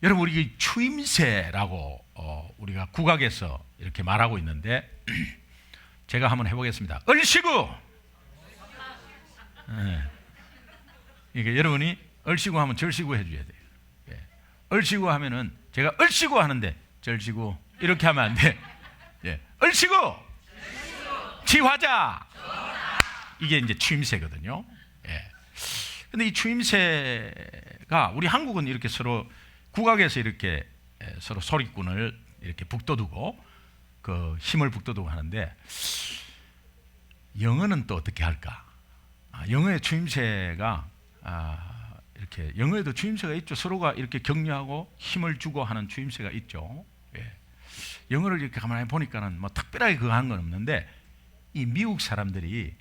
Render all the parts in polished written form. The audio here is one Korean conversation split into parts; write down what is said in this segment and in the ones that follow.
여러분, 우리 추임새라고 우리가 국악에서 이렇게 말하고 있는데 제가 한번 해보겠습니다. 얼씨구. 네. 이게 여러분이 얼씨구 하면 절씨구 해줘야 돼요. 예. 얼씨구 하면은 제가 얼씨구 하는데 절씨구 이렇게 하면 안 돼. 예. 얼씨구. 지화자. 이게 이제 추임새거든요. 예. 근데 이 추임새가 우리 한국은 이렇게 서로 국악에서 이렇게 서로 소리꾼을 이렇게 북돋우고 그 힘을 북돋우고 하는데 영어는 또 어떻게 할까? 영어의 추임새가 이렇게 영어에도 추임새가 있죠. 서로가 이렇게 격려하고 힘을 주고 하는 추임새가 있죠. 예. 영어를 이렇게 가만히 보니까는 뭐 특별하게 그거 하는 건 없는데 이 미국 사람들이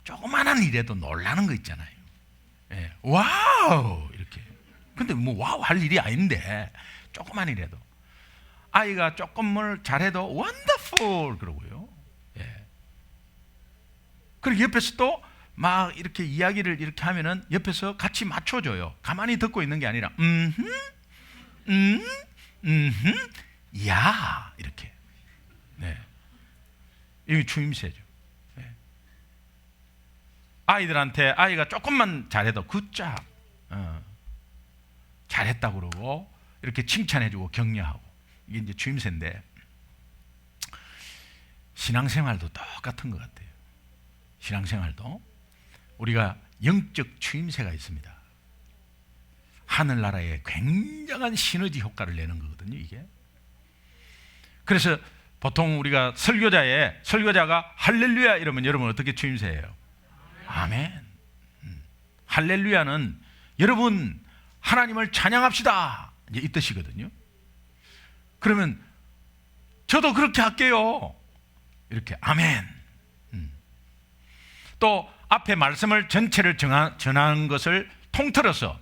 조그만한 일에도 놀라는 거 있잖아요. 예. 와우 이렇게. 근데 뭐 와우 할 일이 아닌데 조그만 일에도 아이가 조금 뭘 잘해도 원더풀 그러고요. 예. 그리고 옆에서 또 막 이렇게 이야기를 이렇게 하면은 옆에서 같이 맞춰줘요. 가만히 듣고 있는 게 아니라 야 이렇게. 네. 이게 추임새죠. 네. 아이들한테 아이가 조금만 잘해도 굿잡 잘했다고 그러고 이렇게 칭찬해주고 격려하고 이게 이제 추임새인데 신앙생활도 똑같은 것 같아요. 신앙생활도 우리가 영적 추임새가 있습니다. 하늘나라에 굉장한 시너지 효과를 내는 거거든요, 이게. 그래서 보통 우리가 설교자가 할렐루야 이러면 여러분 어떻게 추임새예요? 아멘. 할렐루야는 여러분 하나님을 찬양합시다 이제 이 뜻이거든요. 그러면 저도 그렇게 할게요. 이렇게 아멘. 또 앞에 말씀을 전체를 전하는 것을 통틀어서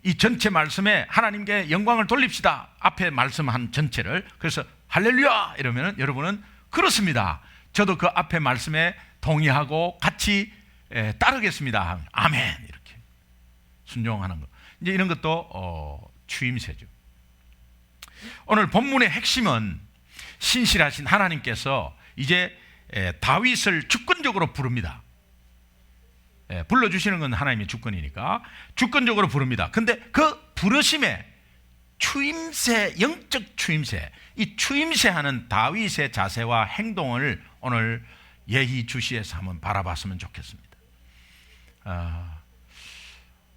이 전체 말씀에 하나님께 영광을 돌립시다. 앞에 말씀한 전체를. 그래서 할렐루야 이러면 여러분은 그렇습니다. 저도 그 앞에 말씀에 동의하고 같이 따르겠습니다. 아멘 이렇게 순종하는 것. 이제 이런 것도 추임새죠. 오늘 본문의 핵심은 신실하신 하나님께서 이제 다윗을 주권적으로 부릅니다. 불러주시는 건 하나님의 주권이니까 주권적으로 부릅니다. 근데 그 부르심에 추임새, 영적 추임새, 이 추임새하는 다윗의 자세와 행동을 오늘 예의주시해서 한번 바라봤으면 좋겠습니다.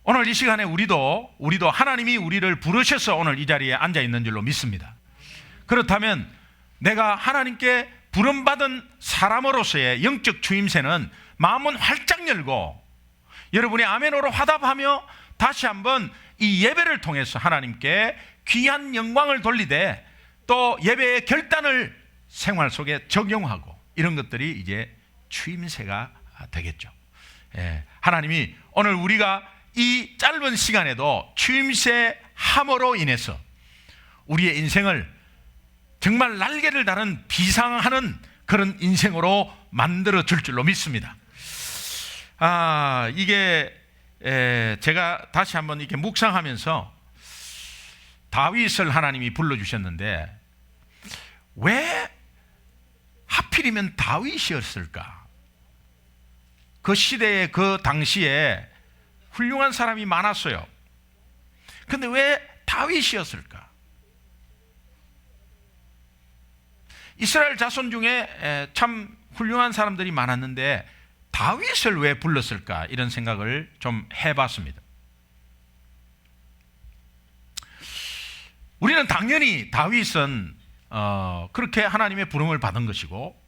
오늘 이 시간에 우리도 하나님이 우리를 부르셔서 오늘 이 자리에 앉아 있는 줄로 믿습니다. 그렇다면 내가 하나님께 부름받은 사람으로서의 영적 추임새는 마음은 활짝 열고 여러분이 아멘으로 화답하며 다시 한번 이 예배를 통해서 하나님께 귀한 영광을 돌리되 또 예배의 결단을 생활 속에 적용하고 이런 것들이 이제 추임새가 되겠죠. 하나님이 오늘 우리가 이 짧은 시간에도 추임새함으로 인해서 우리의 인생을 정말 날개를 다는 비상하는 그런 인생으로 만들어 줄 줄로 믿습니다. 이게 제가 다시 한번 이렇게 묵상하면서 다윗을 하나님이 불러주셨는데 왜 하필이면 다윗이었을까? 그 시대에 그 당시에 훌륭한 사람이 많았어요. 근데 왜 다윗이었을까? 이스라엘 자손 중에 참 훌륭한 사람들이 많았는데 다윗을 왜 불렀을까? 이런 생각을 좀 해봤습니다. 우리는 당연히 다윗은 그렇게 하나님의 부름을 받은 것이고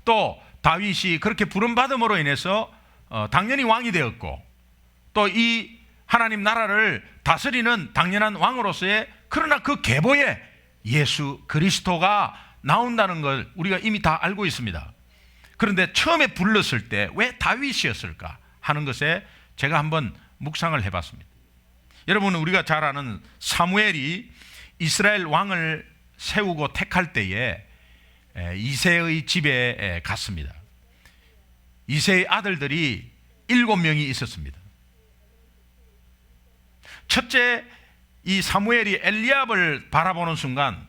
또 다윗이 그렇게 부름받음으로 인해서 당연히 왕이 되었고 또 이 하나님 나라를 다스리는 당연한 왕으로서의 그러나 그 계보에 예수 그리스도가 나온다는 걸 우리가 이미 다 알고 있습니다. 그런데 처음에 불렀을 때 왜 다윗이었을까 하는 것에 제가 한번 묵상을 해봤습니다. 여러분 우리가 잘 아는 사무엘이 이스라엘 왕을 세우고 택할 때에 이새의 집에 갔습니다. 이새의 아들들이 7명이 있었습니다. 첫째 이 사무엘이 엘리압을 바라보는 순간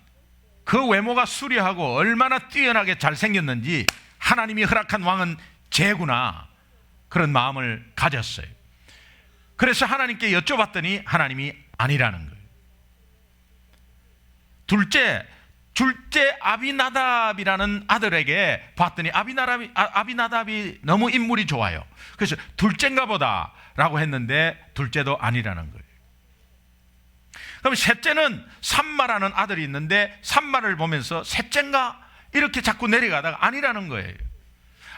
그 외모가 수려하고 얼마나 뛰어나게 잘생겼는지 하나님이 허락한 왕은 쟤구나, 그런 마음을 가졌어요. 그래서 하나님께 여쭤봤더니 하나님이 아니라는 거예요. 둘째 아비나답이라는 아들에게 봤더니 아비나답이 너무 인물이 좋아요. 그래서 둘째인가 보다 라고 했는데 둘째도 아니라는 거예요. 그럼 셋째는 삼마라는 아들이 있는데 삼마를 보면서 셋째인가 이렇게 자꾸 내려가다가 아니라는 거예요.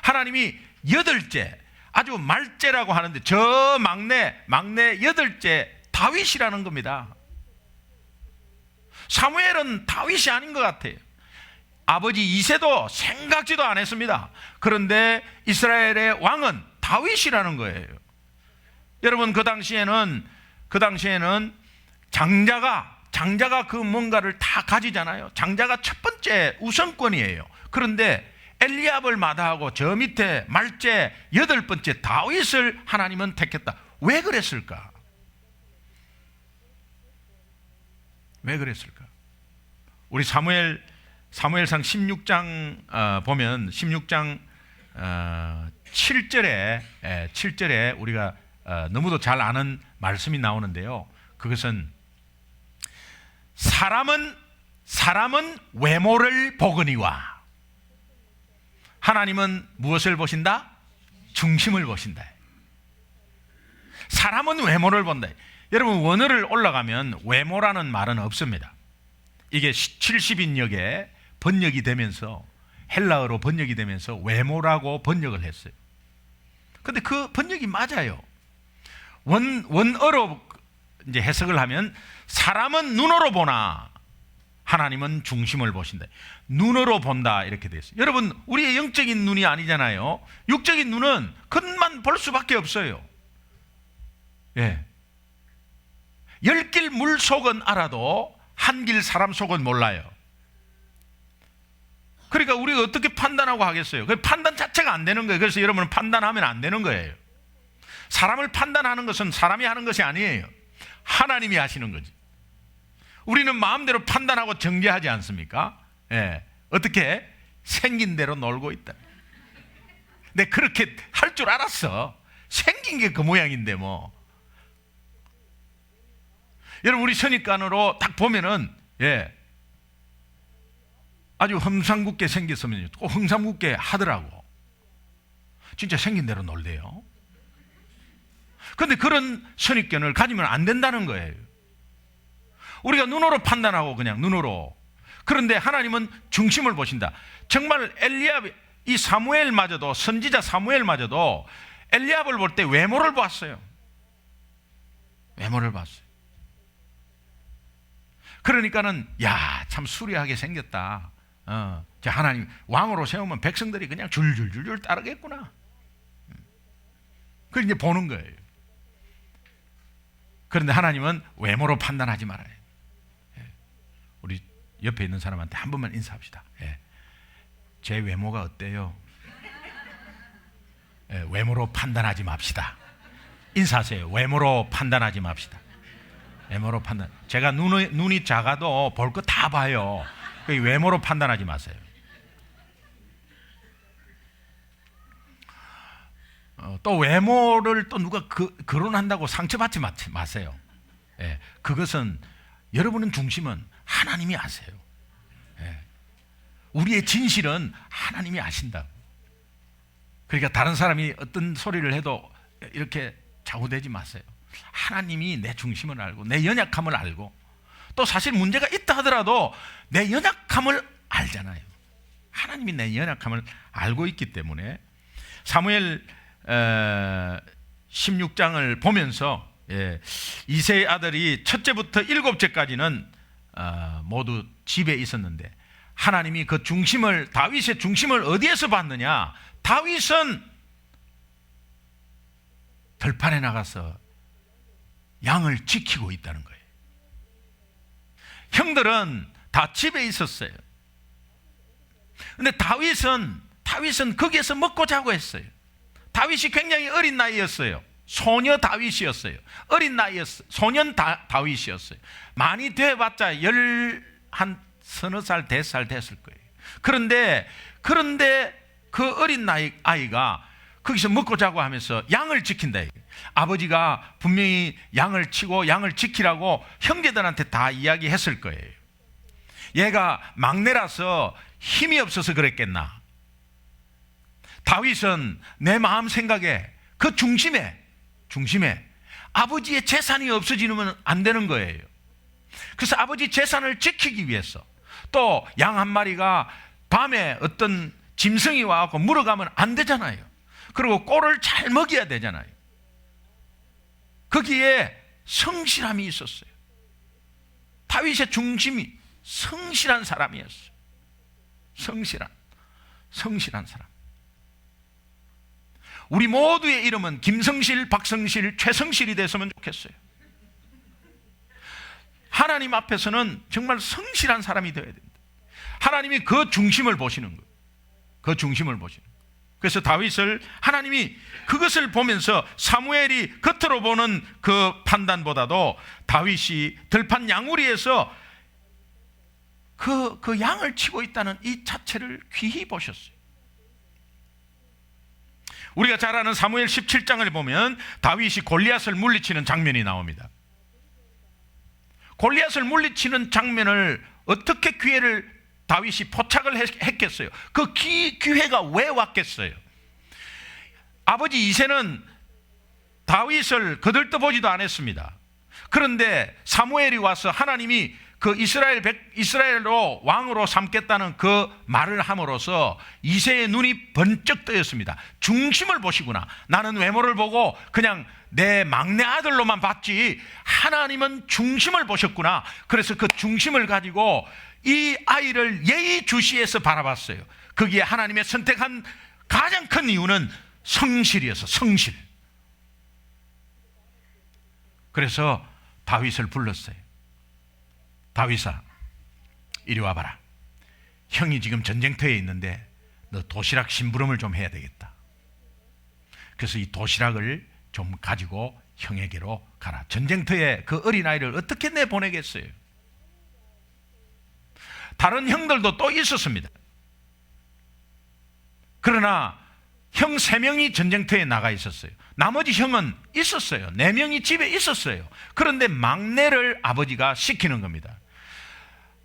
하나님이 여덟째, 아주 말째라고 하는데 저 막내 여덟째 다윗이라는 겁니다. 사무엘은 다윗이 아닌 것 같아요. 아버지 이새도 생각지도 안 했습니다. 그런데 이스라엘의 왕은 다윗이라는 거예요. 여러분, 그 당시에는 장자가 그 뭔가를 다 가지잖아요. 장자가 첫 번째 우선권이에요. 그런데 엘리압을 마다하고 저 밑에 말째 여덟 번째 다윗을 하나님은 택했다. 왜 그랬을까? 왜 그랬을까? 우리 사무엘상 16장 보면 16장 7절에 우리가 너무도 잘 아는 말씀이 나오는데요. 그것은 사람은 외모를 보거니와 하나님은 무엇을 보신다? 중심을 보신다. 사람은 외모를 본다. 여러분, 원어를 올라가면 외모라는 말은 없습니다. 이게 70인역에 번역이 되면서 헬라어로 번역이 되면서 외모라고 번역을 했어요. 근데 그 번역이 맞아요. 원어로 이제 해석을 하면 사람은 눈으로 보나 하나님은 중심을 보신다. 눈으로 본다 이렇게 돼 있어요. 여러분, 우리의 영적인 눈이 아니잖아요. 육적인 눈은 겉만 볼 수밖에 없어요. 예. 10길 물 속은 알아도 한 길 사람 속은 몰라요. 그러니까 우리가 어떻게 판단하고 하겠어요? 그 판단 자체가 안 되는 거예요. 그래서 여러분은 판단하면 안 되는 거예요. 사람을 판단하는 것은 사람이 하는 것이 아니에요. 하나님이 하시는 거지. 우리는 마음대로 판단하고 정죄하지 않습니까? 예. 어떻게? 생긴 대로 놀고 있다. 근데 그렇게 할 줄 알았어. 생긴 게 그 모양인데 뭐. 여러분, 우리 선입관으로 딱 보면은 아주 험상궂게 생겼으면 꼭 험상궂게 하더라고. 진짜 생긴 대로 놀대요. 그런데 그런 선입견을 가지면 안 된다는 거예요. 우리가 눈으로 판단하고 그냥 눈으로. 그런데 하나님은 중심을 보신다. 정말 엘리압, 이 사무엘마저도, 선지자 사무엘마저도 엘리압을 볼 때 외모를 봤어요. 외모를 봤어요. 그러니까는 참 수려하게 생겼다. 하나님 왕으로 세우면 백성들이 그냥 줄줄줄줄 따르겠구나. 그걸 이제 보는 거예요. 그런데 하나님은 외모로 판단하지 말아요. 우리 옆에 있는 사람한테 한 번만 인사합시다. 제 외모가 어때요? 외모로 판단하지 맙시다. 인사하세요. 외모로 판단하지 맙시다. 외모로 판단. 제가 눈이 작아도 볼 거 다 봐요. 외모로 판단하지 마세요. 또 외모를 또 누가 거론한다고 상처받지 마세요. 그것은 여러분은 중심은 하나님이 아세요. 우리의 진실은 하나님이 아신다. 그러니까 다른 사람이 어떤 소리를 해도 이렇게 좌우되지 마세요. 하나님이 내 중심을 알고 내 연약함을 알고 또 사실 문제가 있다 하더라도 내 연약함을 알잖아요. 하나님이 내 연약함을 알고 있기 때문에 사무엘 16장을 보면서 이새의 아들이 첫째부터 일곱째까지는 모두 집에 있었는데 하나님이 그 중심을, 다윗의 중심을 어디에서 봤느냐? 다윗은 들판에 나가서 양을 지키고 있다는 거예요. 형들은 다 집에 있었어요. 근데 다윗은 거기에서 먹고 자고 했어요. 다윗이 굉장히 어린 나이였어요. 소녀 다윗이었어요. 어린 나이였어요. 소년 다윗이었어요. 많이 돼봤자 한 서너 살, 5살 됐을 거예요. 그런데 그 어린 아이가 거기서 먹고 자고 하면서 양을 지킨다. 아버지가 분명히 양을 치고 양을 지키라고 형제들한테 다 이야기했을 거예요. 얘가 막내라서 힘이 없어서 그랬겠나. 다윗은 내 마음 생각에 그 중심에 아버지의 재산이 없어지면 안 되는 거예요. 그래서 아버지 재산을 지키기 위해서, 또 양 한 마리가 밤에 어떤 짐승이 와서 물어가면 안 되잖아요. 그리고 꼴을 잘 먹여야 되잖아요. 거기에 성실함이 있었어요. 다윗의 중심이 성실한 사람이었어요. 성실한 사람. 우리 모두의 이름은 김성실, 박성실, 최성실이 됐으면 좋겠어요. 하나님 앞에서는 정말 성실한 사람이 되어야 된다. 하나님이 그 중심을 보시는 거예요. 그 중심을 보시는 거예요. 그래서 다윗을 하나님이 그것을 보면서 사무엘이 겉으로 보는 그 판단보다도 다윗이 들판 양우리에서 그 양을 치고 있다는 이 자체를 귀히 보셨어요. 우리가 잘 아는 사무엘 17장을 보면 다윗이 골리앗을 물리치는 장면이 나옵니다. 골리앗을 물리치는 장면을 어떻게 기회를 다윗이 포착을 했겠어요? 그 기회가 왜 왔겠어요? 아버지 이새는 다윗을 거들떠보지도 않았습니다. 그런데 사무엘이 와서 하나님이 그 이스라엘로 왕으로 삼겠다는 그 말을 함으로써 이새의 눈이 번쩍 뜨였습니다. 중심을 보시구나. 나는 외모를 보고 그냥 내 막내 아들로만 봤지 하나님은 중심을 보셨구나. 그래서 그 중심을 가지고 이 아이를 예의주시해서 바라봤어요. 거기에 하나님의 선택한 가장 큰 이유는 성실이어서, 성실. 그래서 다윗을 불렀어요. 다윗아, 이리 와봐라. 형이 지금 전쟁터에 있는데 너 도시락 심부름을 좀 해야 되겠다. 그래서 이 도시락을 좀 가지고 형에게로 가라. 전쟁터에 그 어린아이를 어떻게 내보내겠어요? 다른 형들도 또 있었습니다. 그러나 형 3명이 전쟁터에 나가 있었어요. 나머지 형은 있었어요. 4명이 집에 있었어요. 그런데 막내를 아버지가 시키는 겁니다.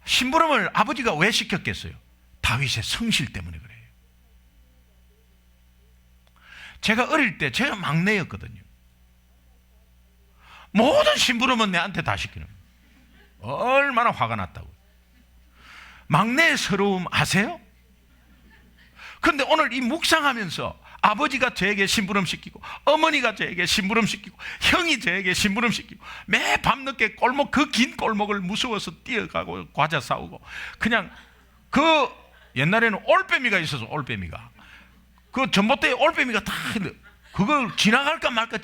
심부름을 아버지가 왜 시켰겠어요? 다윗의 성실 때문에 그래요. 제가 어릴 때 제가 막내였거든요. 모든 심부름은 내한테 다 시키는 거예요. 얼마나 화가 났다고. 막내의 서러움 아세요? 그런데 오늘 이 묵상하면서 아버지가 저에게 심부름 시키고, 어머니가 저에게 심부름 시키고, 형이 저에게 심부름 시키고, 매 밤늦게 골목, 그 긴 골목을 무서워서 뛰어가고 과자 사오고, 그냥 그 옛날에는 올빼미가 있어서, 올빼미가 그 전봇대에 올빼미가 다 그걸 지나갈까 말까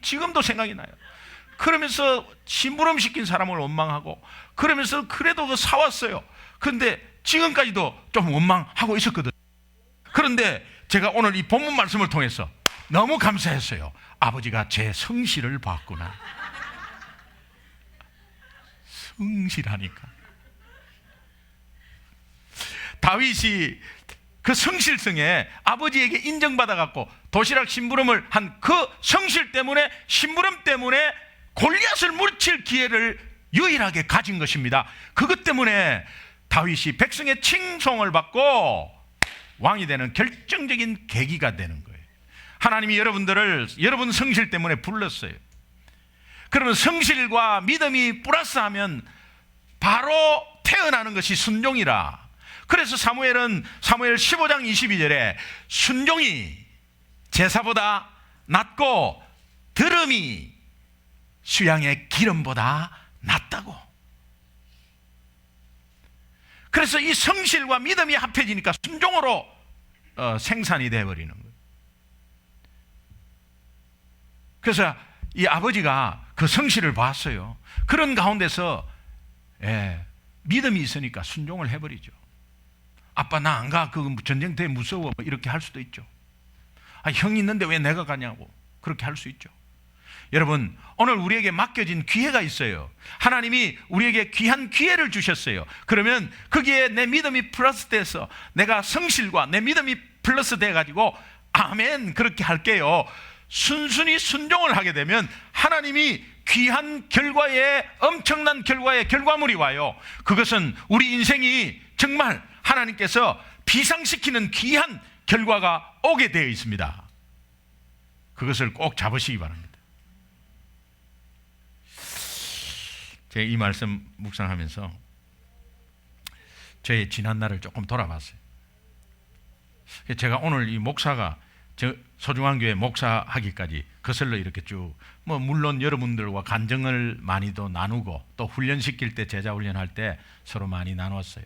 지금도 생각이 나요. 그러면서 심부름 시킨 사람을 원망하고, 그러면서 그래도 그 사왔어요. 그런데 지금까지도 좀 원망하고 있었거든요. 그런데 제가 오늘 이 본문 말씀을 통해서 너무 감사했어요. 아버지가 제 성실을 봤구나. 성실하니까. 다윗이 그 성실성에 아버지에게 인정받아갖고 도시락 심부름을 한 그 성실 때문에, 심부름 때문에 골리앗을 물칠 기회를 유일하게 가진 것입니다. 그것 때문에 다윗이 백성의 칭송을 받고 왕이 되는 결정적인 계기가 되는 거예요. 하나님이 여러분들을 여러분 성실 때문에 불렀어요. 그러면 성실과 믿음이 플러스하면 바로 태어나는 것이 순종이라. 그래서 사무엘은 사무엘 15장 22절에 순종이 제사보다 낫고 들음이 수양의 기름보다 낫다고. 그래서 이 성실과 믿음이 합해지니까 순종으로 생산이 되어버리는 거예요. 그래서 이 아버지가 그 성실을 봤어요. 그런 가운데서 믿음이 있으니까 순종을 해버리죠. 아빠 나 안 가. 그 전쟁터에 무서워. 뭐 이렇게 할 수도 있죠. 아, 형이 있는데 왜 내가 가냐고. 그렇게 할 수 있죠. 여러분, 오늘 우리에게 맡겨진 기회가 있어요. 하나님이 우리에게 귀한 기회를 주셨어요. 그러면 거기에 내 믿음이 플러스 돼서 내가 성실과 내 믿음이 플러스 돼가지고 아멘 그렇게 할게요. 순순히 순종을 하게 되면 하나님이 귀한 결과에, 엄청난 결과의 결과물이 와요. 그것은 우리 인생이 정말 하나님께서 비상시키는 귀한 결과가 오게 되어 있습니다. 그것을 꼭 잡으시기 바랍니다. 제가 이 말씀 묵상하면서 저의 지난 날을 조금 돌아봤어요. 제가 오늘 이 목사가 소중한 교회 목사하기까지 거슬러 이렇게 쭉, 물론 여러분들과 간증을 많이도 나누고 또 훈련시킬 때, 제자 훈련할 때 서로 많이 나눴어요.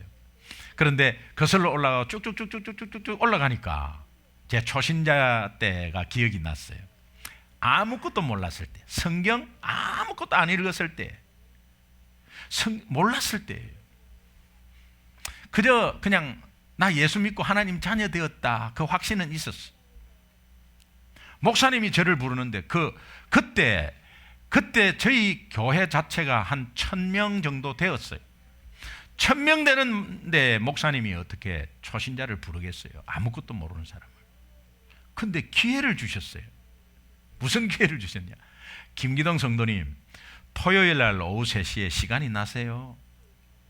그런데 거슬러 올라가 쭉쭉쭉쭉쭉쭉 올라가니까 제 초신자 때가 기억이 났어요. 아무것도 몰랐을 때, 성경 아무것도 안 읽었을 때, 몰랐을 때예요. 그저 그냥 나 예수 믿고 하나님 자녀 되었다, 그 확신은 있었어. 목사님이 저를 부르는데 그때 저희 교회 자체가 한 1000명 정도 되었어요. 1000명 되는데 목사님이 어떻게 초신자를 부르겠어요? 아무것도 모르는 사람을. 근데 기회를 주셨어요. 무슨 기회를 주셨냐? 김기동 성도님, 토요일 날 오후 3시에 시간이 나세요.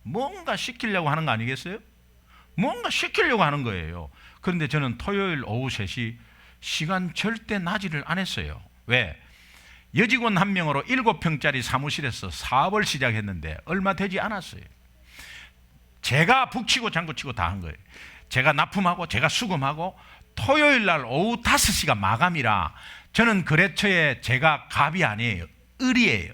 뭔가 시키려고 하는 거 아니겠어요? 뭔가 시키려고 하는 거예요. 그런데 저는 토요일 오후 3시 시간 절대 나지를 안 했어요. 왜? 여직원 한 명으로 7평짜리 사무실에서 사업을 시작했는데 얼마 되지 않았어요. 제가 북치고 장구치고 다 한 거예요. 제가 납품하고 제가 수금하고 토요일 날 오후 5시가 마감이라 저는 거래처에 제가 갑이 아니에요. 을이에요.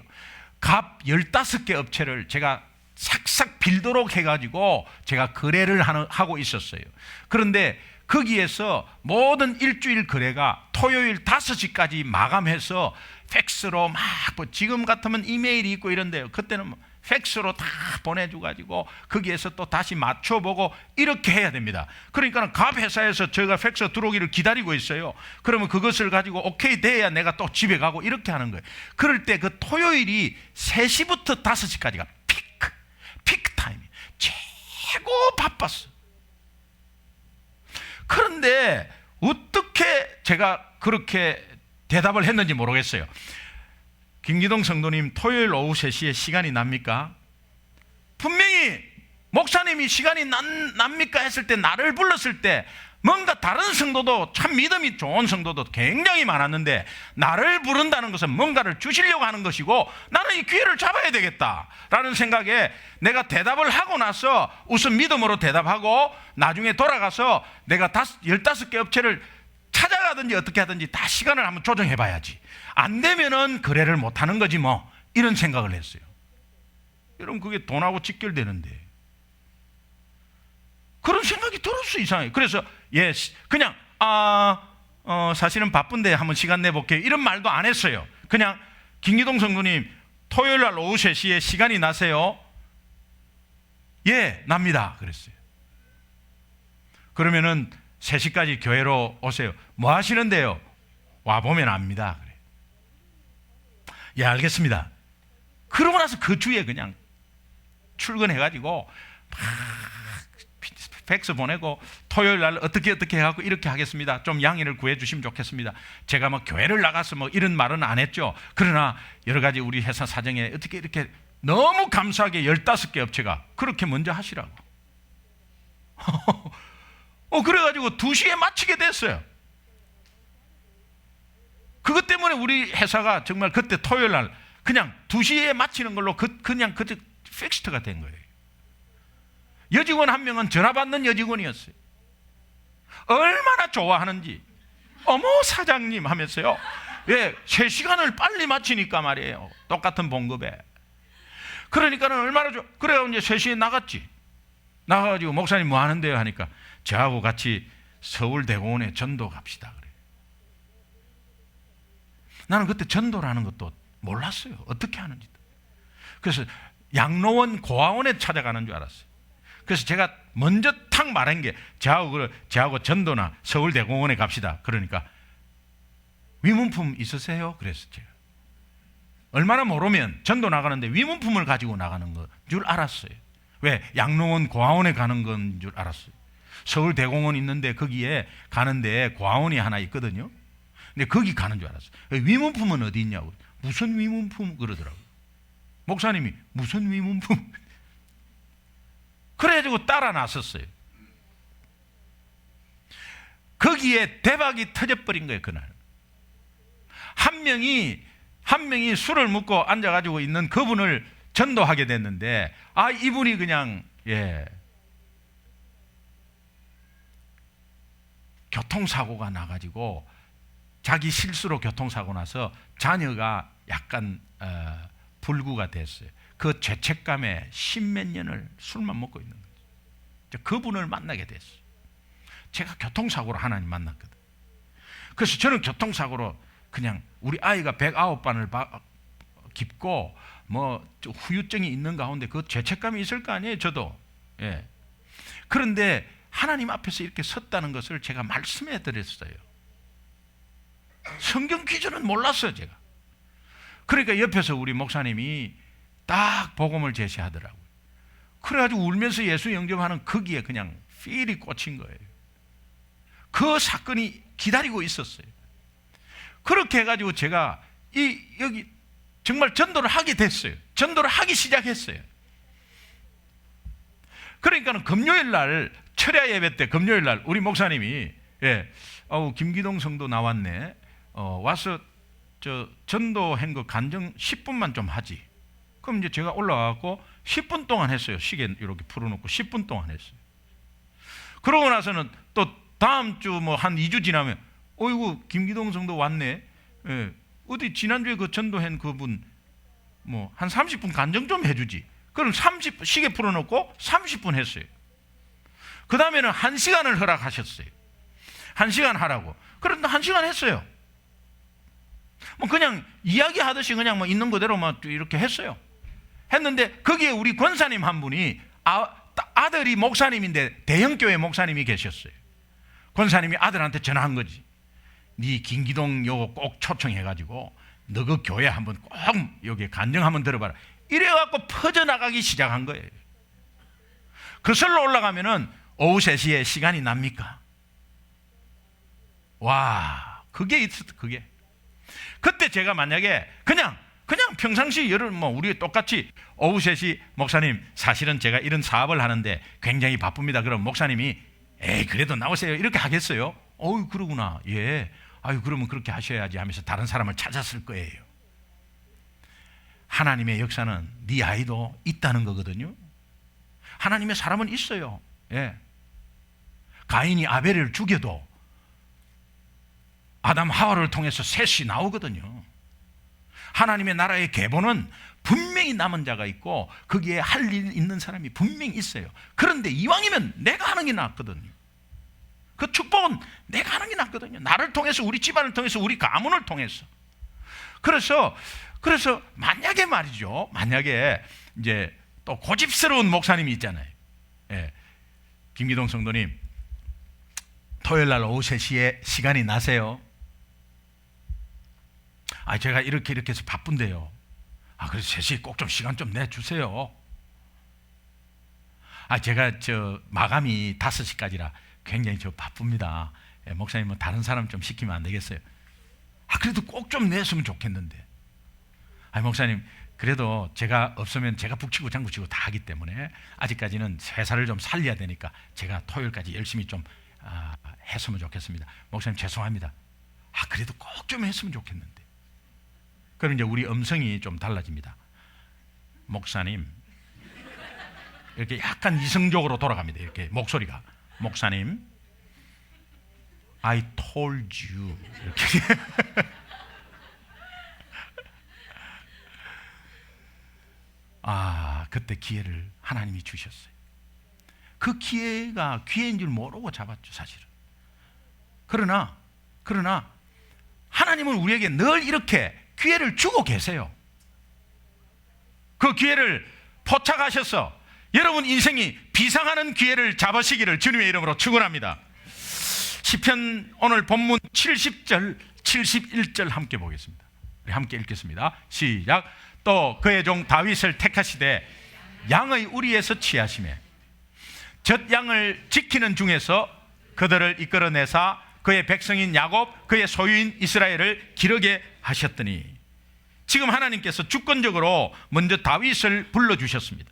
갑 15개 업체를 제가 싹싹 빌도록 해가지고 제가 거래를 하고 있었어요. 그런데 거기에서 모든 일주일 거래가 토요일 5시까지 마감해서 팩스로 막, 지금 같으면 이메일이 있고 이런데요. 그때는 팩스로 다 보내줘가지고 거기에서 또 다시 맞춰보고 이렇게 해야 됩니다. 그러니까 갑 회사에서 저희가 팩스 들어오기를 기다리고 있어요. 그러면 그것을 가지고 오케이 돼야 내가 또 집에 가고 이렇게 하는 거예요. 그럴 때 그 토요일이 3시부터 5시까지가 피크 타임이에요. 최고 바빴어. 그런데 어떻게 제가 그렇게 대답을 했는지 모르겠어요. 김기동 성도님, 토요일 오후 3시에 시간이 납니까? 분명히 목사님이 시간이 납니까 했을 때, 나를 불렀을 때 뭔가 다른 성도도, 참 믿음이 좋은 성도도 굉장히 많았는데 나를 부른다는 것은 뭔가를 주시려고 하는 것이고 나는 이 기회를 잡아야 되겠다라는 생각에 내가 대답을 하고 나서 우선 믿음으로 대답하고 나중에 돌아가서 내가 15개 업체를 찾아가든지 어떻게 하든지 다 시간을 한번 조정해 봐야지. 안 되면은 거래를 못 하는 거지 뭐, 이런 생각을 했어요. 여러분, 그게 돈하고 직결되는데 그런 생각이 들었어, 이상하게. 그래서 그냥 사실은 바쁜데 한번 시간 내볼게요, 이런 말도 안 했어요. 그냥 김기동 성도님, 토요일 날 오후 3시에 시간이 나세요? 예, 납니다. 그랬어요. 그러면은 3시까지 교회로 오세요. 뭐 하시는데요? 와보면 압니다. 그래. 예, 알겠습니다. 그러고 나서 그 주에 그냥 출근해가지고 막 팩스 보내고 토요일 날 어떻게 해갖고 이렇게 하겠습니다. 좀 양해를 구해주시면 좋겠습니다. 제가 뭐 교회를 나가서 뭐 이런 말은 안 했죠. 그러나 여러 가지 우리 회사 사정에 어떻게 이렇게 너무 감사하게 15개 업체가 그렇게 먼저 하시라고. 그래가지고 2시에 마치게 됐어요. 그것 때문에 우리 회사가 정말 그때 토요일 날 그냥 2시에 마치는 걸로 그냥 픽스트가 된 거예요. 여직원 한 명은 전화 받는 여직원이었어요. 얼마나 좋아하는지. 어머 사장님 하면서요. 예, 3시간을 빨리 마치니까 말이에요. 똑같은 봉급에. 그러니까는 얼마나 그래가지고 이제 3시에 나갔지. 나가가지고 목사님 뭐 하는데요 하니까 저하고 같이 서울대공원에 전도 갑시다 그래. 나는 그때 전도라는 것도 몰랐어요. 어떻게 하는지도. 그래서 양로원 고아원에 찾아가는 줄 알았어요. 그래서 제가 먼저 탁 말한 게 저하고 전도나 서울대공원에 갑시다. 그러니까 위문품 있으세요? 그랬어요. 제가. 얼마나 모르면 전도 나가는데 위문품을 가지고 나가는 건 줄 알았어요. 왜? 양로원 고아원에 가는 건 줄 알았어요. 서울대공원 있는데 거기에 가는데 고아원이 하나 있거든요. 근데 거기 가는 줄 알았어요. 위문품은 어디 있냐고. 무슨 위문품? 그러더라고요. 목사님이 무슨 위문품? 그래가지고 따라 나섰어요. 거기에 대박이 터져버린 거예요. 그날 한 명이 술을 먹고 앉아가지고 있는 그분을 전도하게 됐는데, 이분이 그냥 교통사고가 나가지고 자기 실수로 교통사고 나서 자녀가 약간 불구가 됐어요. 그 죄책감에 십몇 년을 술만 먹고 있는 거죠. 그분을 만나게 됐어요. 제가 교통사고로 하나님 만났거든. 그래서 저는 교통사고로 그냥 우리 아이가 109반을 깊고 후유증이 있는 가운데 그 죄책감이 있을 거 아니에요. 저도. 그런데 하나님 앞에서 이렇게 섰다는 것을 제가 말씀해 드렸어요. 성경 기준은 몰랐어요, 제가. 그러니까 옆에서 우리 목사님이 딱 복음을 제시하더라고요. 그래가지고 울면서 예수 영접하는 거기에 그냥 필이 꽂힌 거예요. 그 사건이 기다리고 있었어요. 그렇게 해가지고 제가 여기 정말 전도를 하게 됐어요. 전도를 하기 시작했어요. 그러니까는 금요일 날 철야 예배 때 금요일 날 우리 목사님이 김기동 성도 나왔네. 와서 전도한 거 간증 10분만 좀 하지. 그럼 이제 제가 올라가고 10분 동안 했어요. 시계 이렇게 풀어놓고 10분 동안 했어요. 그러고 나서는 또 다음 주 한 2주 지나면 어이구 김기동 성도 왔네. 어디 지난주에 그 전도한 그분 한 30분 간증 좀 해주지. 그럼 시계 풀어놓고 30분 했어요. 그 다음에는 1시간을 허락하셨어요. 1시간 하라고. 그런데 1시간 했어요. 그냥 이야기하듯이 그냥 있는 그대로 이렇게 했어요. 했는데 거기에 우리 권사님 한 분이 아들이 목사님인데 대형교회 목사님이 계셨어요. 권사님이 아들한테 전화한 거지. 네 김기동 요거 꼭 초청해가지고 너 그 교회 한번 꼭 여기 간증 한번 들어봐라. 이래갖고 퍼져나가기 시작한 거예요. 그슬로 올라가면은 오후 3시에 시간이 납니까? 와, 그게 있었어. 그게 그때 제가 만약에 그냥 평상시 우리 똑같이 오후 3시 목사님 사실은 제가 이런 사업을 하는데 굉장히 바쁩니다. 그럼 목사님이 그래도 나오세요 이렇게 하겠어요? 그러구나. 그러면 그렇게 하셔야지 하면서 다른 사람을 찾았을 거예요. 하나님의 역사는 네 아이도 있다는 거거든요. 하나님의 사람은 있어요. 가인이 아벨을 죽여도 아담 하와를 통해서 셋이 나오거든요. 하나님의 나라의 계보는 분명히 남은 자가 있고 거기에 할 일 있는 사람이 분명히 있어요. 그런데 이왕이면 내가 하는 게 낫거든요. 그 축복은 내가 하는 게 낫거든요. 나를 통해서, 우리 집안을 통해서, 우리 가문을 통해서. 그래서 만약에 말이죠. 만약에 이제 또 고집스러운 목사님이 있잖아요. 김기동 성도님, 토요일 날 오후 3시에 시간이 나세요? 제가 이렇게 해서 바쁜데요. 그래서 3시에 꼭 좀 시간 좀 내주세요. 제가 마감이 5시까지라 굉장히 바쁩니다. 목사님 다른 사람 좀 시키면 안 되겠어요? 그래도 꼭 좀 냈으면 좋겠는데. 목사님 그래도 제가 없으면 제가 북치고 장구치고 다 하기 때문에 아직까지는 회사를 좀 살려야 되니까 제가 토요일까지 열심히 좀 했으면 좋겠습니다. 목사님 죄송합니다. 그래도 꼭 좀 했으면 좋겠는데. 그럼 이제 우리 음성이 좀 달라집니다. 목사님, 이렇게 약간 이성적으로 돌아갑니다. 이렇게 목소리가. 목사님, I told you. 이렇게. 그때 기회를 하나님이 주셨어요. 그 기회가 기회인 줄 모르고 잡았죠, 사실은. 그러나 하나님은 우리에게 늘 이렇게 기회를 주고 계세요. 그 기회를 포착하셔서 여러분 인생이 비상하는 기회를 잡으시기를 주님의 이름으로 축원합니다. 시편 오늘 본문 70절 71절 함께 보겠습니다. 우리 함께 읽겠습니다. 시작. 또 그의 종 다윗을 택하시되 양의 우리에서 취하시매 젖 양을 지키는 중에서 그들을 이끌어내사 그의 백성인 야곱 그의 소유인 이스라엘을 기르게 하셨더니. 지금 하나님께서 주권적으로 먼저 다윗을 불러주셨습니다.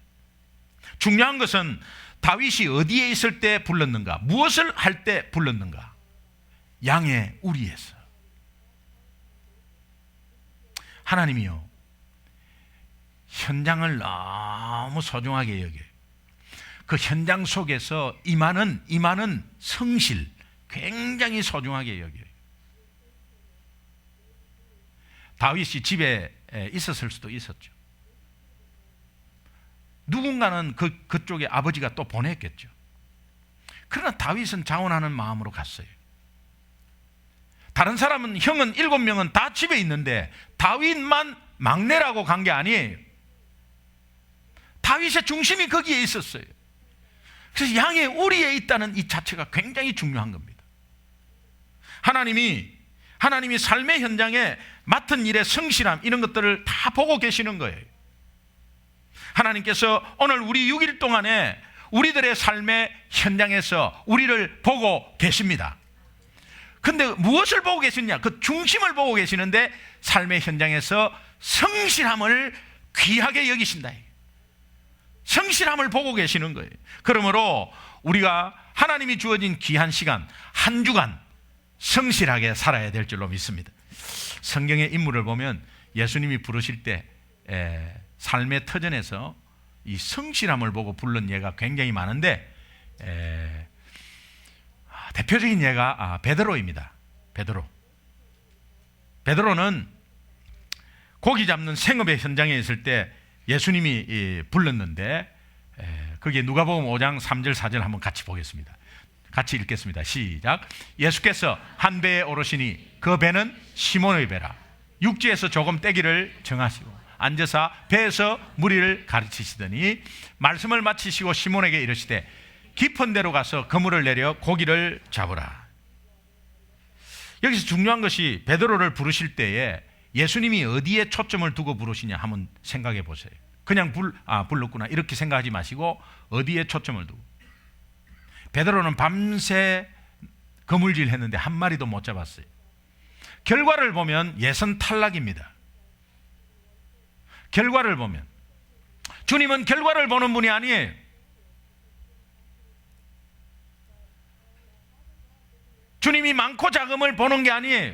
중요한 것은 다윗이 어디에 있을 때 불렀는가, 무엇을 할 때 불렀는가. 양의 우리에서. 하나님이요, 현장을 너무 소중하게 여겨요. 그 현장 속에서 임하는 성실, 굉장히 소중하게 여겨요. 다윗이 집에 있었을 수도 있었죠. 누군가는 그쪽에 아버지가 또 보냈겠죠. 그러나 다윗은 자원하는 마음으로 갔어요. 다른 사람은, 형은 7명은 다 집에 있는데 다윗만 막내라고 간 게 아니에요. 다윗의 중심이 거기에 있었어요. 그래서 양의 우리에 있다는 이 자체가 굉장히 중요한 겁니다. 하나님이 삶의 현장에 맡은 일의 성실함, 이런 것들을 다 보고 계시는 거예요. 하나님께서 오늘 우리 6일 동안에 우리들의 삶의 현장에서 우리를 보고 계십니다. 근데 무엇을 보고 계시냐? 그 중심을 보고 계시는데 삶의 현장에서 성실함을 귀하게 여기신다. 성실함을 보고 계시는 거예요. 그러므로 우리가 하나님이 주어진 귀한 시간, 한 주간 성실하게 살아야 될 줄로 믿습니다. 성경의 인물을 보면 예수님이 부르실 때 삶의 터전에서 이 성실함을 보고 부른 예가 굉장히 많은데 대표적인 예가 베드로입니다. 베드로는 고기 잡는 생업의 현장에 있을 때 예수님이 불렀는데 거기에 누가복음 5장 3절 4절 한번 같이 보겠습니다. 같이 읽겠습니다. 시작. 예수께서 한 배에 오르시니 그 배는 시몬의 배라. 육지에서 조금 떼기를 정하시고 앉아서 배에서 무리를 가르치시더니 말씀을 마치시고 시몬에게 이르시되 깊은 데로 가서 그물을 내려 고기를 잡으라. 여기서 중요한 것이 베드로를 부르실 때에 예수님이 어디에 초점을 두고 부르시냐 한번 생각해 보세요. 그냥 불렀구나 이렇게 생각하지 마시고 어디에 초점을 두고. 베드로는 밤새 그물질 했는데 한 마리도 못 잡았어요. 결과를 보면 예선 탈락입니다. 결과를 보면 주님은 결과를 보는 분이 아니에요. 주님이 많고 작음을 보는 게 아니에요.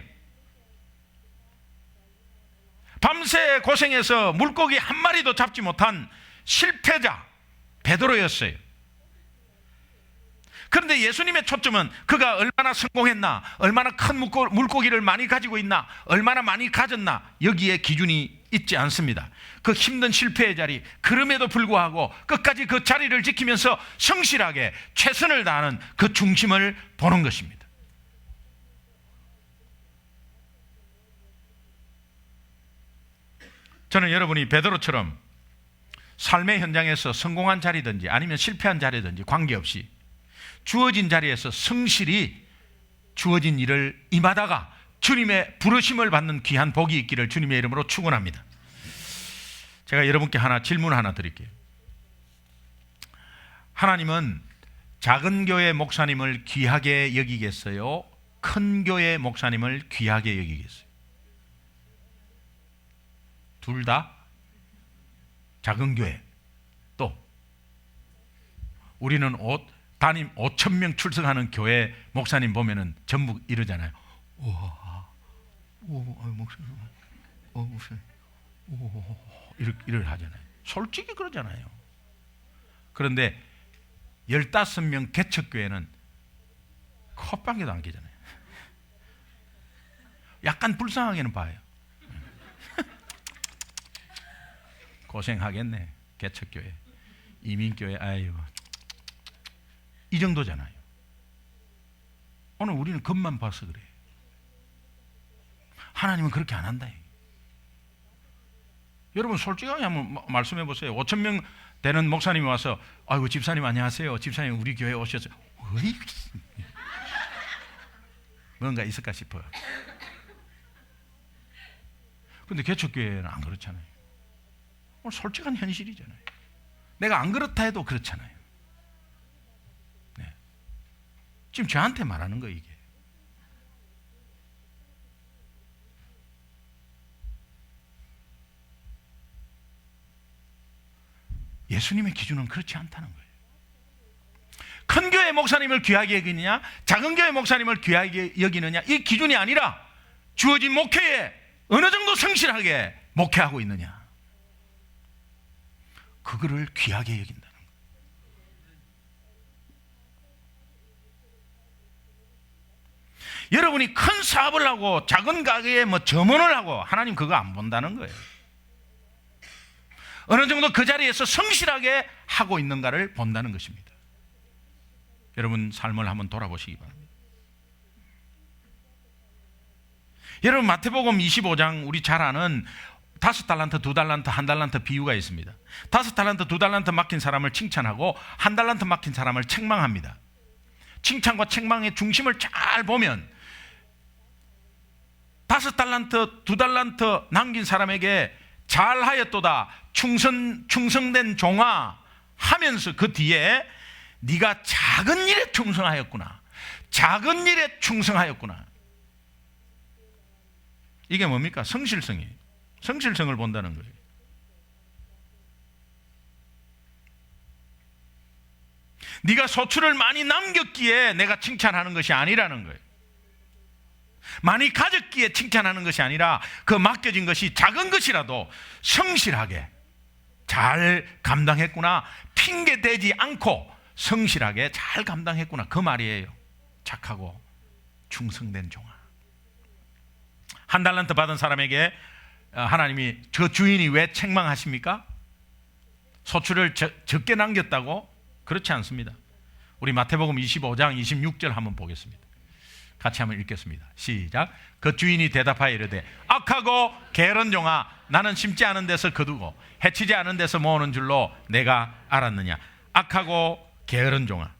밤새 고생해서 물고기 한 마리도 잡지 못한 실패자 베드로였어요. 그런데 예수님의 초점은 그가 얼마나 성공했나, 얼마나 큰 물고기를 많이 가지고 있나, 얼마나 많이 가졌나, 여기에 기준이 있지 않습니다. 그 힘든 실패의 자리, 그럼에도 불구하고 끝까지 그 자리를 지키면서 성실하게 최선을 다하는 그 중심을 보는 것입니다. 저는 여러분이 베드로처럼 삶의 현장에서 성공한 자리든지 아니면 실패한 자리든지 관계없이 주어진 자리에서 성실히 주어진 일을 임하다가 주님의 부르심을 받는 귀한 복이 있기를 주님의 이름으로 축원합니다. 제가 여러분께 질문 하나 드릴게요. 하나님은 작은 교회 목사님을 귀하게 여기겠어요? 큰 교회 목사님을 귀하게 여기겠어요? 둘 다? 작은 교회. 또 우리는 담임 5,000명 출석하는 교회 목사님 보면은 전부 이러잖아요. 목사님, 이를 하잖아요. 솔직히 그러잖아요. 그런데 15명 개척교회는 콧방귀도 안 끼잖아요. 약간 불쌍하게는 봐요. 고생하겠네. 개척교회, 이민교회, 아이고. 이 정도잖아요. 오늘 우리는 겉만 봐서 그래. 하나님은 그렇게 안 한다. 여러분 솔직하게 한번 말씀해 보세요. 5,000명 되는 목사님이 와서 아이고 집사님 안녕하세요. 집사님 우리 교회 오셨어요. 뭔가 있을까 싶어요. 그런데 개척교회는 안 그렇잖아요. 오늘 솔직한 현실이잖아요. 내가 안 그렇다 해도 그렇잖아요. 네. 지금 저한테 말하는 거 이게. 예수님의 기준은 그렇지 않다는 거예요. 큰 교회 목사님을 귀하게 여기느냐, 작은 교회 목사님을 귀하게 여기느냐, 이 기준이 아니라 주어진 목회에 어느 정도 성실하게 목회하고 있느냐, 그거를 귀하게 여긴다는 거예요. 여러분이 큰 사업을 하고 작은 가게에 뭐 점원을 하고 하나님 그거 안 본다는 거예요. 어느 정도 그 자리에서 성실하게 하고 있는가를 본다는 것입니다. 여러분 삶을 한번 돌아보시기 바랍니다. 여러분 마태복음 25장 우리 잘 아는 5달란트, 2달란트, 1달란트 비유가 있습니다. 5달란트, 2달란트 맡긴 사람을 칭찬하고 1달란트 맡긴 사람을 책망합니다. 칭찬과 책망의 중심을 잘 보면 5달란트, 2달란트 남긴 사람에게 잘하였도다, 충성된 종아 하면서 그 뒤에 네가 작은 일에 충성하였구나, 작은 일에 충성하였구나. 이게 뭡니까? 성실성이에요. 성실성을 본다는 거예요. 네가 소출을 많이 남겼기에 내가 칭찬하는 것이 아니라는 거예요. 많이 가졌기에 칭찬하는 것이 아니라 그 맡겨진 것이 작은 것이라도 성실하게 잘 감당했구나, 핑계대지 않고 성실하게 잘 감당했구나, 그 말이에요. 착하고 충성된 종아. 1달란트 받은 사람에게 하나님이 저 주인이 왜 책망하십니까? 소출을 적게 남겼다고? 그렇지 않습니다. 우리 마태복음 25장 26절 한번 보겠습니다. 같이 한번 읽겠습니다. 시작. 그 주인이 대답하여 이르되 악하고 게으른 종아, 나는 심지 않은 데서 거두고 해치지 않은 데서 모으는 줄로 내가 알았느냐. 악하고 게으른 종아.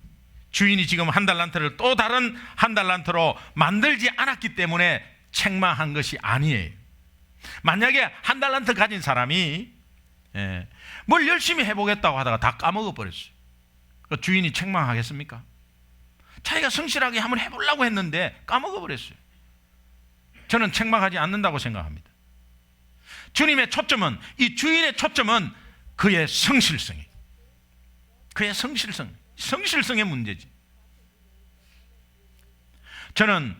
주인이 지금 1달란트를 또 다른 1달란트로 만들지 않았기 때문에 책망한 것이 아니에요. 만약에 1달란트 가진 사람이 뭘 열심히 해보겠다고 하다가 다 까먹어 버렸어요. 그 주인이 책망하겠습니까? 자기가 성실하게 한번 해보려고 했는데 까먹어 버렸어요. 저는 책망하지 않는다고 생각합니다. 주님의 초점은, 이 주인의 초점은 그의 성실성이에요. 그의 성실성의 문제지. 저는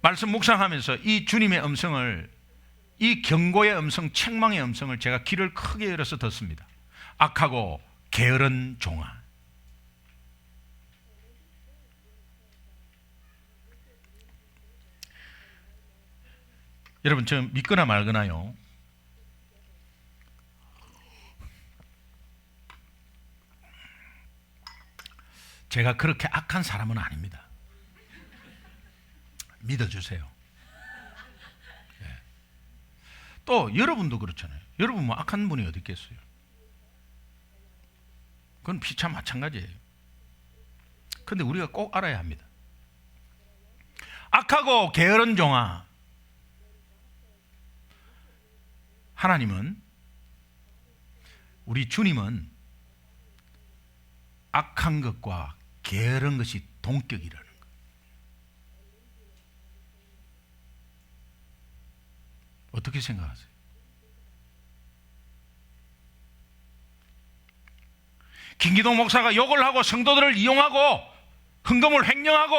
말씀 묵상하면서 이 주님의 음성을, 이 경고의 음성, 책망의 음성을 제가 귀를 크게 열어서 듣습니다. 악하고 게으른 종아. 여러분, 저 믿거나 말거나요, 제가 그렇게 악한 사람은 아닙니다. 믿어주세요. 네. 또 여러분도 그렇잖아요. 여러분 뭐 악한 분이 어디 있겠어요? 그건 피차 마찬가지예요. 그런데 우리가 꼭 알아야 합니다. 악하고 게으른 종아, 하나님은, 우리 주님은 악한 것과 게으른 것이 동격이라는 거예요. 어떻게 생각하세요? 김기동 목사가 욕을 하고 성도들을 이용하고 헌금을 횡령하고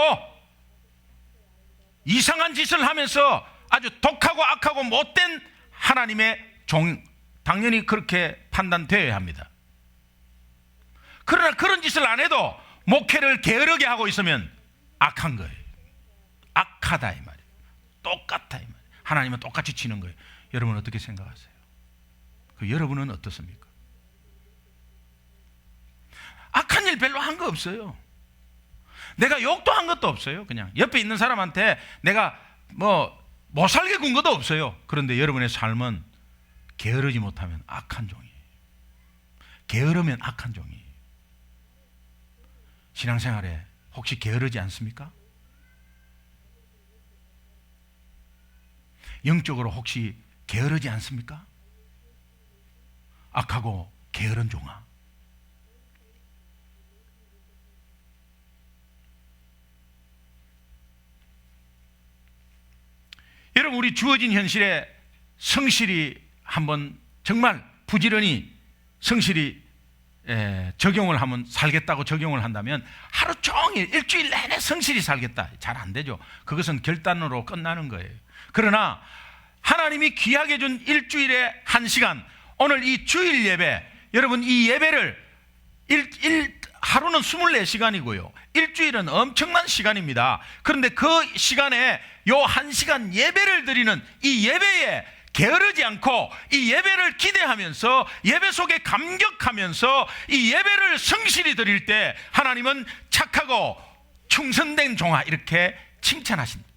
이상한 짓을 하면서 아주 독하고 악하고 못된 하나님의 종, 당연히 그렇게 판단되어야 합니다. 그러나 그런 짓을 안 해도 목회를 게으르게 하고 있으면 악한 거예요. 악하다 이 말이에요. 똑같다 이 말이에요. 하나님은 똑같이 치는 거예요. 여러분 어떻게 생각하세요? 그 여러분은 어떻습니까? 악한 일 별로 한 거 없어요. 내가 욕도 한 것도 없어요. 그냥 옆에 있는 사람한테 내가 못 살게 군 것도 없어요. 그런데 여러분의 삶은 게으르지 못하면 악한 종이에요. 게으르면 악한 종이에요. 신앙생활에 혹시 게으르지 않습니까? 영적으로 혹시 게으르지 않습니까? 악하고 게으른 종아. 여러분, 우리 주어진 현실에 성실히 한번 정말 부지런히 성실히 적용을 하면, 살겠다고 적용을 한다면 하루 종일 일주일 내내 성실히 살겠다, 잘 안 되죠. 그것은 결단으로 끝나는 거예요. 그러나 하나님이 귀하게 준 일주일에 1시간, 오늘 이 주일 예배, 여러분 이 예배를 하루는 24시간이고요 일주일은 엄청난 시간입니다. 그런데 그 시간에 요 1시간 예배를 드리는 이 예배에 게으르지 않고 이 예배를 기대하면서 예배 속에 감격하면서 이 예배를 성실히 드릴 때 하나님은 착하고 충성된 종아 이렇게 칭찬하신다.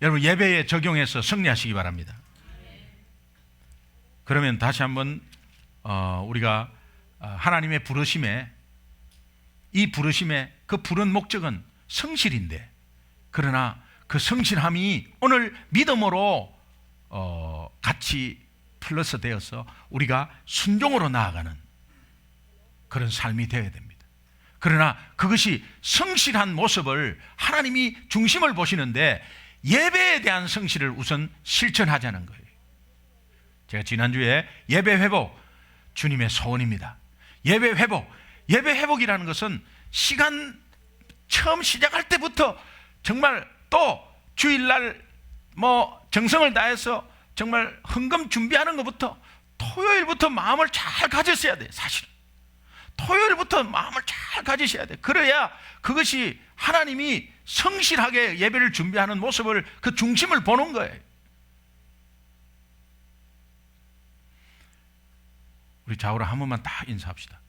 여러분 예배에 적용해서 승리하시기 바랍니다. 그러면 다시 한번 우리가 하나님의 부르심에, 이 부르심의 그 부른 목적은 성실인데, 그러나 그 성실함이 오늘 믿음으로 같이 플러스 되어서 우리가 순종으로 나아가는 그런 삶이 되어야 됩니다. 그러나 그것이 성실한 모습을 하나님이 중심을 보시는데 예배에 대한 성실을 우선 실천하자는 거예요. 제가 지난주에 예배 회복 주님의 소원입니다. 예배 회복이라는 것은 시간 처음 시작할 때부터 정말 또 주일날 정성을 다해서 정말 헌금 준비하는 것부터 토요일부터 마음을 잘 가졌어야 돼. 사실은 토요일부터 마음을 잘 가지셔야 돼. 그래야 그것이 하나님이 성실하게 예배를 준비하는 모습을, 그 중심을 보는 거예요. 우리 좌우로 한 번만 딱 인사합시다.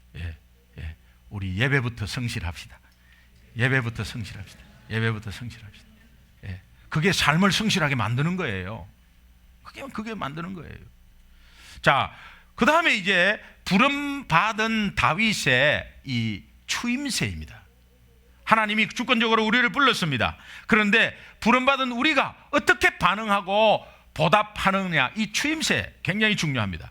우리 예배부터 성실합시다. 예배부터 성실합시다. 예배부터 성실합시다. 그게 삶을 성실하게 만드는 거예요. 그게 만드는 거예요. 자, 그 다음에 이제 부름받은 다윗의 이 추임새입니다. 하나님이 주권적으로 우리를 불렀습니다. 그런데 부름받은 우리가 어떻게 반응하고 보답하느냐, 이 추임새 굉장히 중요합니다.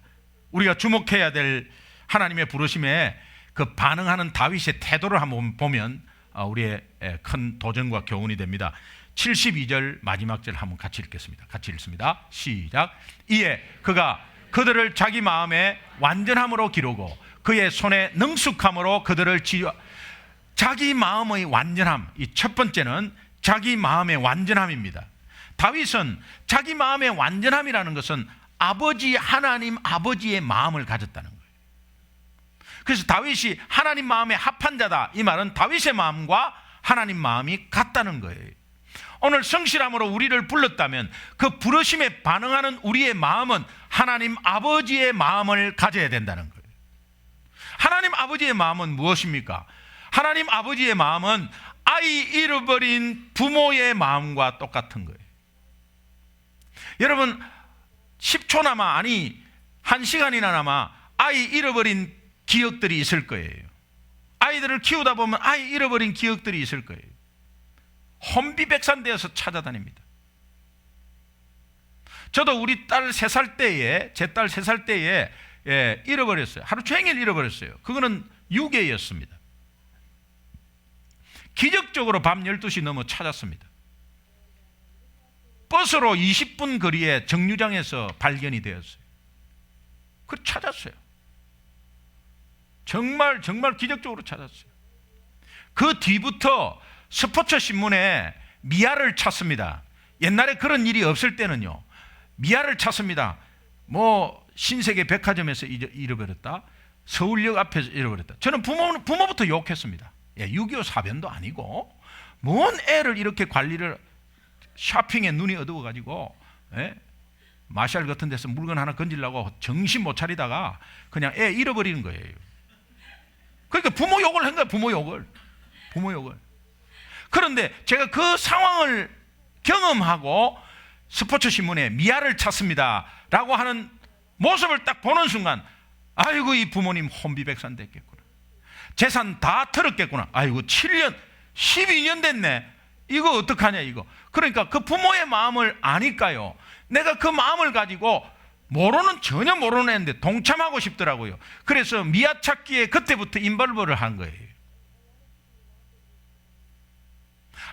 우리가 주목해야 될 하나님의 부르심에 그 반응하는 다윗의 태도를 한번 보면 우리의 큰 도전과 교훈이 됩니다. 72절 마지막 절 한번 같이 읽겠습니다. 같이 읽습니다. 시작. 이에 그가 그들을 자기 마음에 완전함으로 기르고 그의 손에 능숙함으로 그들을 지어. 자기 마음의 완전함, 이 첫 번째는 자기 마음의 완전함입니다. 다윗은 자기 마음의 완전함이라는 것은 아버지 하나님 아버지의 마음을 가졌다는 거예요. 그래서 다윗이 하나님 마음에 합한 자다, 이 말은 다윗의 마음과 하나님 마음이 같다는 거예요. 오늘 성실함으로 우리를 불렀다면 그 부르심에 반응하는 우리의 마음은 하나님 아버지의 마음을 가져야 된다는 거예요. 하나님 아버지의 마음은 무엇입니까? 하나님 아버지의 마음은 아이 잃어버린 부모의 마음과 똑같은 거예요. 여러분 10초나마, 아니 1시간이나 남아 아이 잃어버린 기억들이 있을 거예요. 아이들을 키우다 보면 아이 잃어버린 기억들이 있을 거예요. 혼비백산되어서 찾아다닙니다. 저도 우리 딸 3살 때에, 제 딸 3살 때에 잃어버렸어요. 하루 종일 잃어버렸어요. 그거는 유괴였습니다. 기적적으로 밤 12시 넘어 찾았습니다. 버스로 20분 거리에 정류장에서 발견이 되었어요. 그걸 찾았어요. 정말 기적적으로 찾았어요. 그 뒤부터 스포츠 신문에 미아를 찾습니다. 옛날에 그런 일이 없을 때는요, 미아를 찾습니다. 신세계 백화점에서 잃어버렸다, 서울역 앞에서 잃어버렸다. 저는 부모부터 욕했습니다. 6.25 사변도 아니고 뭔 애를 이렇게 관리를, 쇼핑에 눈이 어두워가지고 마샬 같은 데서 물건 하나 건지려고 정신 못 차리다가 그냥 애 잃어버리는 거예요. 그러니까 부모 욕을 한 거예요. 부모 욕을. 그런데 제가 그 상황을 경험하고 스포츠 신문에 미아를 찾습니다 라고 하는 모습을 딱 보는 순간, 아이고 이 부모님 혼비백산 됐겠구나, 재산 다 털었겠구나, 아이고 7년 12년 됐네, 이거 어떡하냐 이거. 그러니까 그 부모의 마음을 아니까요, 내가 그 마음을 가지고 전혀 모르는 애인데 동참하고 싶더라고요. 그래서 미아찾기에 그때부터 인벌브를 한 거예요.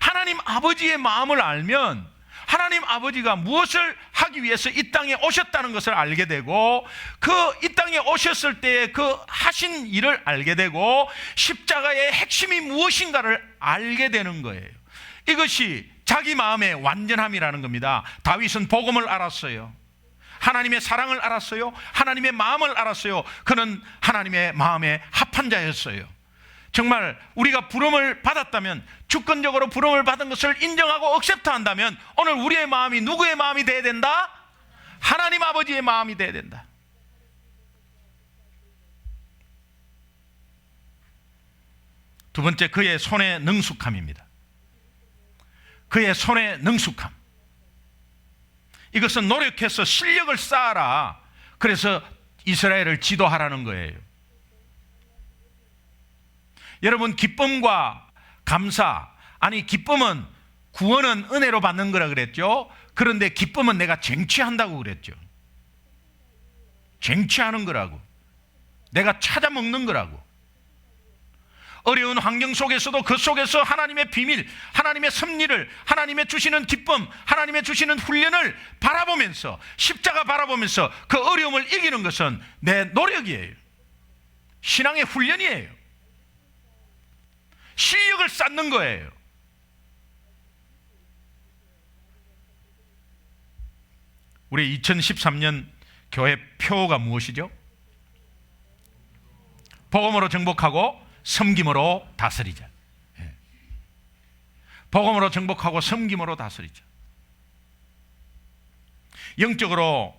하나님 아버지의 마음을 알면 하나님 아버지가 무엇을 하기 위해서 이 땅에 오셨다는 것을 알게 되고, 그 이 땅에 오셨을 때의 그 하신 일을 알게 되고, 십자가의 핵심이 무엇인가를 알게 되는 거예요. 이것이 자기 마음의 완전함이라는 겁니다. 다윗은 복음을 알았어요. 하나님의 사랑을 알았어요. 하나님의 마음을 알았어요. 그는 하나님의 마음에 합한 자였어요. 정말 우리가 부름을 받았다면, 주권적으로 부름을 받은 것을 인정하고 억셉트한다면, 오늘 우리의 마음이 누구의 마음이 돼야 된다? 하나님 아버지의 마음이 돼야 된다. 두 번째, 그의 손의 능숙함입니다. 그의 손의 능숙함. 이것은 노력해서 실력을 쌓아라, 그래서 이스라엘을 지도하라는 거예요. 여러분, 기쁨과 감사, 아니 기쁨은, 구원은 은혜로 받는 거라 그랬죠. 그런데 기쁨은 내가 쟁취한다고 그랬죠. 쟁취하는 거라고, 내가 찾아 먹는 거라고. 어려운 환경 속에서도 그 속에서 하나님의 비밀, 하나님의 섭리를, 하나님의 주시는 기쁨, 하나님의 주시는 훈련을 바라보면서, 십자가 바라보면서 그 어려움을 이기는 것은 내 노력이에요. 신앙의 훈련이에요. 실력을 쌓는 거예요. 우리 2013년 교회 표어가 무엇이죠? 복음으로 정복하고 섬김으로 다스리자. 복음으로 정복하고 섬김으로 다스리자. 영적으로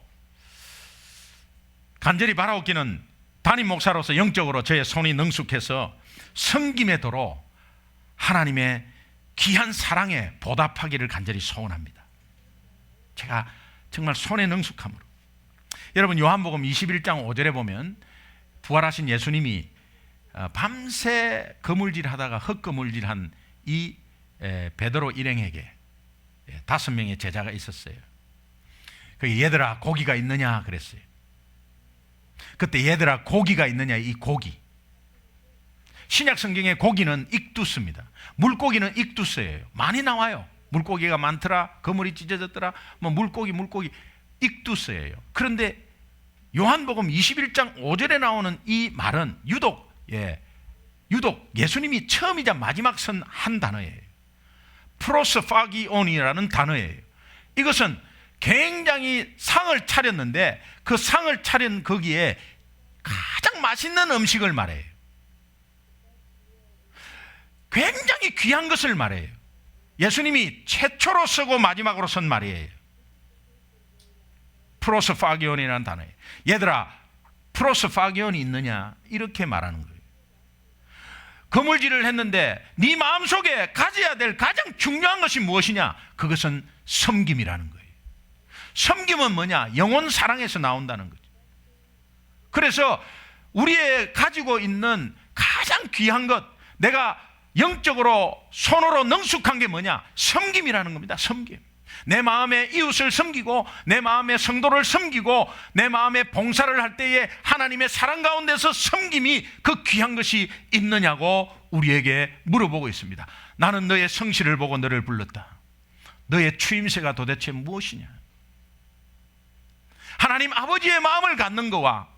간절히 바라옵기는, 담임 목사로서 영적으로 저의 손이 능숙해서 섬김의 도로 하나님의 귀한 사랑에 보답하기를 간절히 소원합니다. 제가 정말 손의 능숙함으로. 여러분, 요한복음 21장 5절에 보면 부활하신 예수님이 밤새 거물질하다가 헛거물질한 이 베드로 일행에게 5명의 제자가 있었어요. 그 얘들아 고기가 있느냐 그랬어요. 그때 얘들아 고기가 있느냐, 이 고기, 신약 성경의 고기는 익두스입니다. 물고기는 익두스예요. 많이 나와요. 물고기가 많더라, 거물이 찢어졌더라, 뭐 물고기 익두스예요. 그런데 요한복음 21장 5절에 나오는 이 말은 유독 예수님이 처음이자 마지막 선 한 단어예요. 프로스파기온이라는 단어예요. 이것은 굉장히 상을 차렸는데, 그 상을 차린 거기에 가장 맛있는 음식을 말해요. 굉장히 귀한 것을 말해요. 예수님이 최초로 쓰고 마지막으로 쓴 말이에요. 프로스파기온이라는 단어예요. 얘들아 프로스파기온이 있느냐, 이렇게 말하는 거예요. 거물질을 했는데 네 마음속에 가져야 될 가장 중요한 것이 무엇이냐? 그것은 섬김이라는 거예요. 섬김은 뭐냐? 영혼 사랑에서 나온다는 거죠. 그래서 우리의 가지고 있는 가장 귀한 것, 내가 영적으로 손으로 능숙한 게 뭐냐? 섬김이라는 겁니다. 섬김. 내 마음의 이웃을 섬기고, 내 마음의 성도를 섬기고, 내 마음의 봉사를 할 때에 하나님의 사랑 가운데서 섬김이 그 귀한 것이 있느냐고 우리에게 물어보고 있습니다. 나는 너의 성실을 보고 너를 불렀다. 너의 추임새가 도대체 무엇이냐? 하나님 아버지의 마음을 갖는 거와,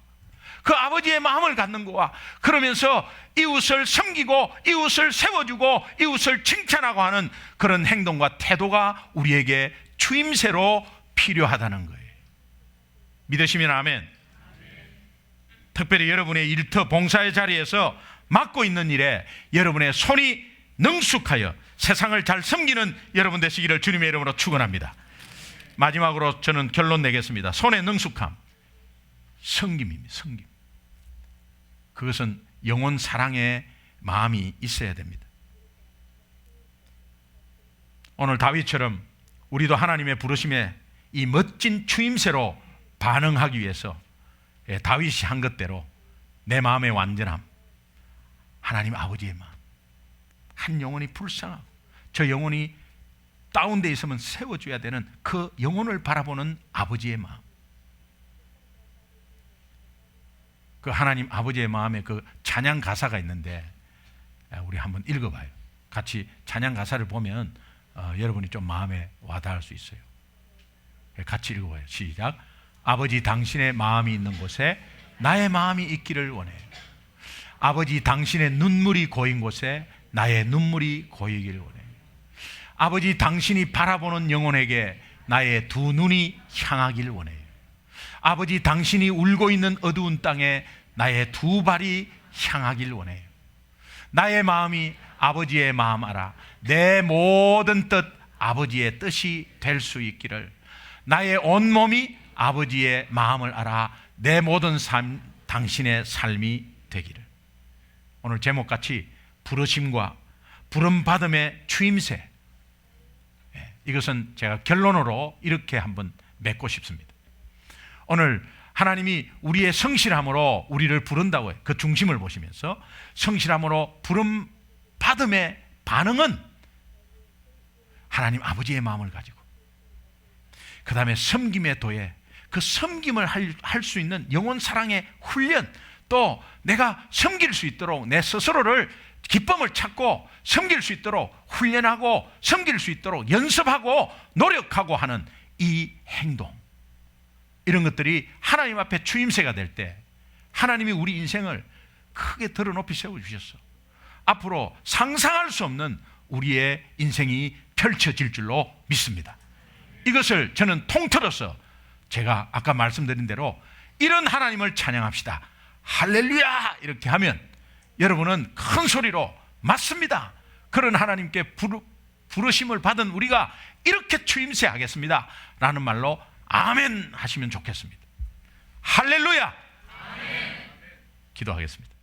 그 아버지의 마음을 갖는 거와, 그러면서 이웃을 섬기고 이웃을 세워주고 이웃을 칭찬하고 하는 그런 행동과 태도가 우리에게 추임새로 필요하다는 거예요. 믿으시면 아멘. 특별히 여러분의 일터 봉사의 자리에서 맡고 있는 일에 여러분의 손이 능숙하여 세상을 잘 섬기는 여러분 되시기를 주님의 이름으로 축원합니다. 마지막으로 저는 결론 내겠습니다. 손의 능숙함, 섬김입니다. 섬김. 그것은 영혼 사랑의 마음이 있어야 됩니다. 오늘 다윗처럼 우리도 하나님의 부르심에 이 멋진 추임새로 반응하기 위해서 다윗이 한 것대로 내 마음의 완전함, 하나님 아버지의 마음, 한 영혼이 불쌍하고 저 영혼이 다운되어 있으면 세워줘야 되는 그 영혼을 바라보는 아버지의 마음. 그 하나님 아버지의 마음에 그 찬양 가사가 있는데 우리 한번 읽어봐요. 같이 찬양 가사를 보면 여러분이 좀 마음에 와닿을 수 있어요. 같이 읽어봐요. 시작. 아버지 당신의 마음이 있는 곳에 나의 마음이 있기를 원해요. 아버지 당신의 눈물이 고인 곳에 나의 눈물이 고이기를 원해요. 아버지 당신이 바라보는 영혼에게 나의 두 눈이 향하기를 원해요. 아버지 당신이 울고 있는 어두운 땅에 나의 두 발이 향하기를 원해요. 나의 마음이 아버지의 마음 알아 내 모든 뜻 아버지의 뜻이 될 수 있기를. 나의 온몸이 아버지의 마음을 알아 내 모든 삶 당신의 삶이 되기를. 오늘 제목같이 부르심과 부름받음의 추임새, 이것은 제가 결론으로 이렇게 한번 맺고 싶습니다. 오늘 하나님이 우리의 성실함으로 우리를 부른다고 해요. 그 중심을 보시면서 성실함으로 부름받음의 반응은 하나님 아버지의 마음을 가지고, 그 다음에 섬김의 도에 그 섬김을 할 수 있는 영혼 사랑의 훈련, 또 내가 섬길 수 있도록 내 스스로를 기쁨을 찾고 섬길 수 있도록 훈련하고 섬길 수 있도록 연습하고 노력하고 하는 이 행동, 이런 것들이 하나님 앞에 추임새가 될 때 하나님이 우리 인생을 크게 들어높이 세워주셨어. 앞으로 상상할 수 없는 우리의 인생이 펼쳐질 줄로 믿습니다. 이것을 저는 통틀어서 제가 아까 말씀드린 대로 이런 하나님을 찬양합시다, 할렐루야, 이렇게 하면 여러분은 큰 소리로 맞습니다, 그런 하나님께 부르심을 받은 우리가 이렇게 추임새 하겠습니다 라는 말로 아멘 하시면 좋겠습니다. 할렐루야. 아멘. 기도하겠습니다.